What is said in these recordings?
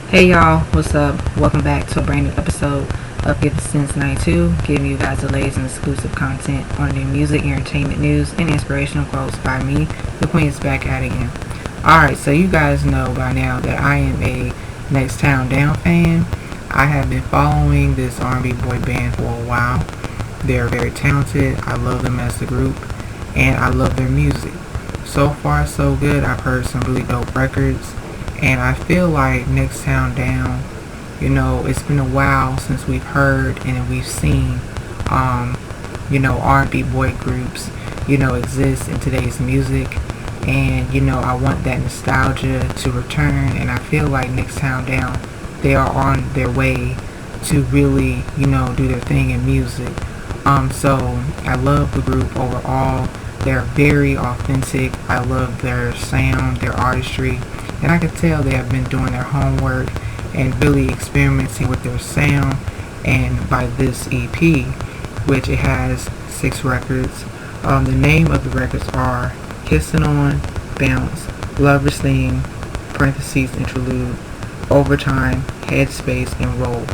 Hey y'all, what's up? Welcome back to a brand new episode of Get the Sense 92, giving you guys the latest and exclusive content on new music, entertainment news, and inspirational quotes by me. The Queen is back at it again. Alright, so you guys know by now that I am a Next Town Down fan. I have been following this R&B boy band for a while. They're very talented. I love them as a group, and I love their music. So far, so good. I've heard some really dope records. And I feel like Next Town Down, it's been a while since we've heard and we've seen, R&B boy groups, exist in today's music. And, I want that nostalgia to return. And I feel like Next Town Down, they are on their way to really, do their thing in music. So I love the group overall. They're very authentic. I love their sound, their artistry. And I can tell they have been doing their homework and really experimenting with their sound. And by this EP, which it has 6 records, the name of the records are Kissin' On, Bounce, Lover's Theme, parentheses interlude, Overtime, Headspace, and Roll.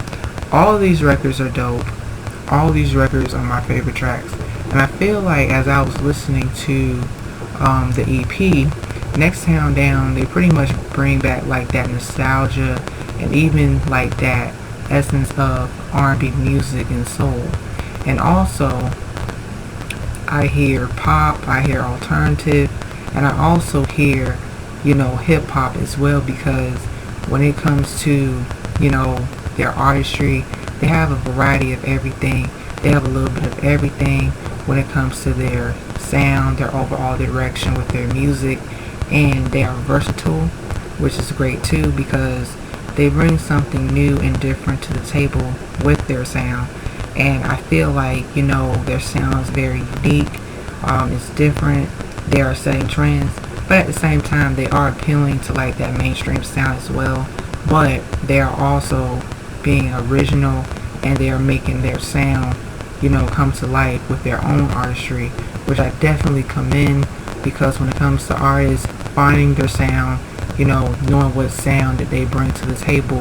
All of these records are dope. All of these records are my favorite tracks. And I feel like as I was listening to the EP, Next Town Down, they pretty much bring back like that nostalgia and even like that essence of R&B music and soul. And also, I hear pop, I hear alternative, and I also hear, hip hop as well, because when it comes to, their artistry, they have a variety of everything. They have a little bit of everything when it comes to their sound, their overall direction with their music. And they are versatile, which is great too, because they bring something new and different to the table with their sound. And I feel like, their sound is very unique. It's different. They are setting trends, but at the same time, they are appealing to like that mainstream sound as well. But they are also being original, and they are making their sound, come to life with their own artistry, which I definitely commend, because when it comes to artists finding their sound, knowing what sound that they bring to the table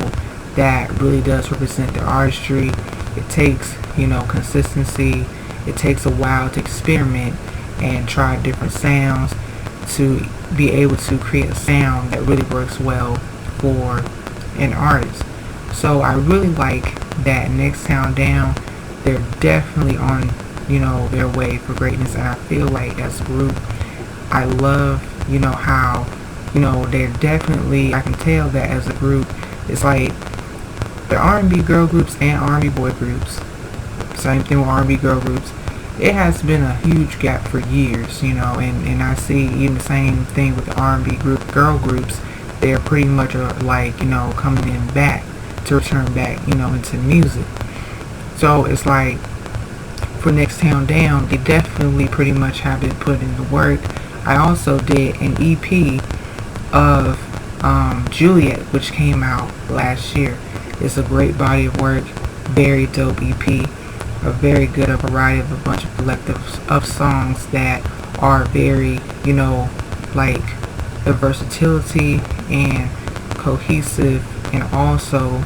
that really does represent their artistry, it takes, consistency. It takes a while to experiment and try different sounds to be able to create a sound that really works well for an artist. So I really like that Next Town Down, they're definitely on, their way for greatness. And I feel like as a group, I love, how, they're definitely, I can tell that as a group, it's like the R&B girl groups and R&B boy groups, same thing with R&B girl groups, it has been a huge gap for years, and I see even the same thing with the R&B girl groups. They're pretty much like, coming in back to return back, into music. So it's like, for Next Town Down, they definitely pretty much have been putting the work. I also did an EP of Juliet, which came out last year. It's a great body of work, very dope EP, a very good, a variety of a bunch of collectives of songs that are very, like the versatility and cohesive, and also,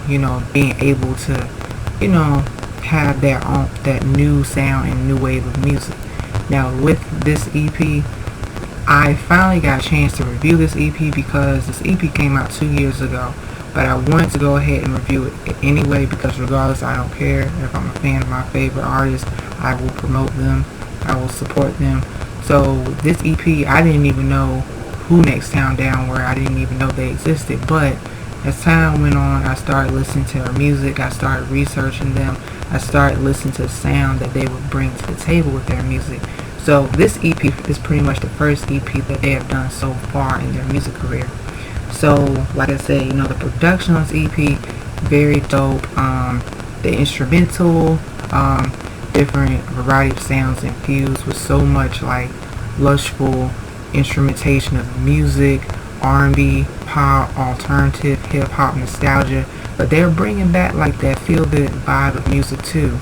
being able to, have their own, that new sound and new wave of music. Now with this EP, I finally got a chance to review this EP, because this EP came out 2 years ago, but I wanted to go ahead and review it anyway, because regardless, I don't care if I'm a fan of my favorite artist. I will promote them, I will support them. So this EP, I didn't even know who Next Town Down were. I didn't even know they existed. But as time went on, I started listening to their music, I started researching them, I started listening to the sound that they would bring to the table with their music. So this EP is pretty much the first EP that they have done so far in their music career. So like I said, the production on this EP, very dope. The instrumental, different variety of sounds infused with so much like lushful instrumentation of music, R&B, pop, alternative, hip hop, nostalgia. But they're bringing back like that feel good vibe of music too.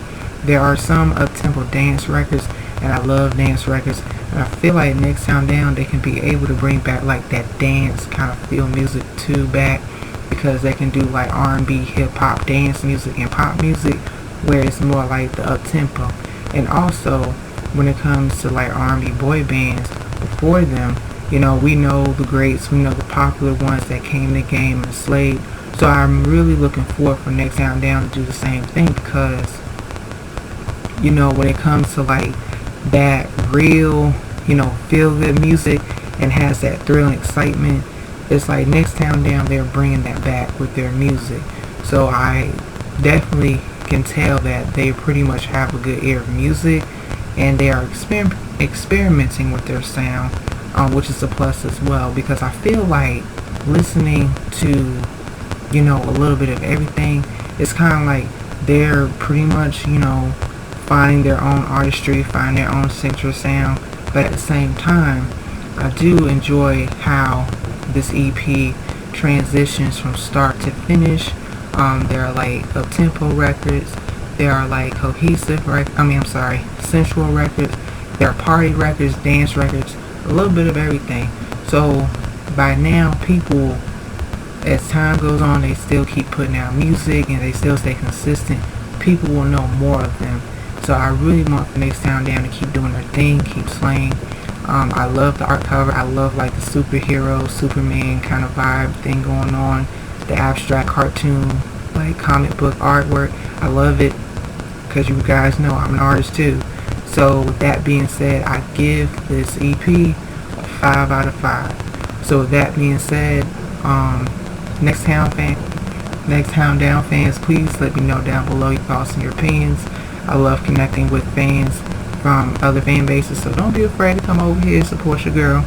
There are some up-tempo dance records, and I love dance records. And I feel like Next Town Down, they can be able to bring back like that dance kind of feel music too back. because they can do like R&B, hip hop, dance music, and pop music, where it's more like the up tempo. And also, when it comes to like R&B boy bands, before them, we know the greats, we know the popular ones that came in the game and slayed. So I'm really looking forward for Next Town Down to do the same thing, because when it comes to like that real, feel good music and has that thrill and excitement, it's like Next Town Down, they're bringing that back with their music. So I definitely can tell that they pretty much have a good ear of music, and they are experimenting with their sound, which is a plus as well, because I feel like listening to a little bit of everything, it's kind of like they're pretty much finding their own artistry, finding their own signature sound. But at the same time, I do enjoy how this EP transitions from start to finish. There are like up-tempo records, there are like cohesive sensual records, there are party records, dance records, a little bit of everything. So by now, people, as time goes on, they still keep putting out music and they still stay consistent. People will know more of them. So I really want the Next Town Down to keep doing their thing, keep slaying. I love the art cover. I love like the superhero, Superman kind of vibe thing going on. The abstract cartoon, like comic book artwork. I love it, because you guys know I'm an artist too. So with that being said, I give this EP a 5 out of 5. So with that being said, Next Town Down fans, please let me know down below your thoughts and your opinions. I love connecting with fans from other fan bases, so don't be afraid to come over here and support your girl.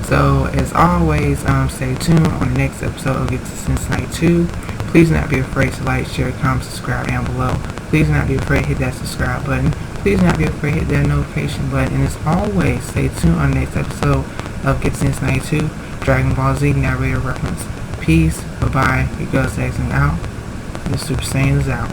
So as always, stay tuned on the next episode of Get to Cincinnati 2. Please do not be afraid to like, share, comment, subscribe down below. Please do not be afraid to hit that subscribe button. Please do not be afraid to hit that notification button. And as always, stay tuned on the next episode of Get to Cincinnati 2, Dragon Ball Z narrator reference. Peace, bye-bye, your girl's exiting out, the Super Saiyan is out.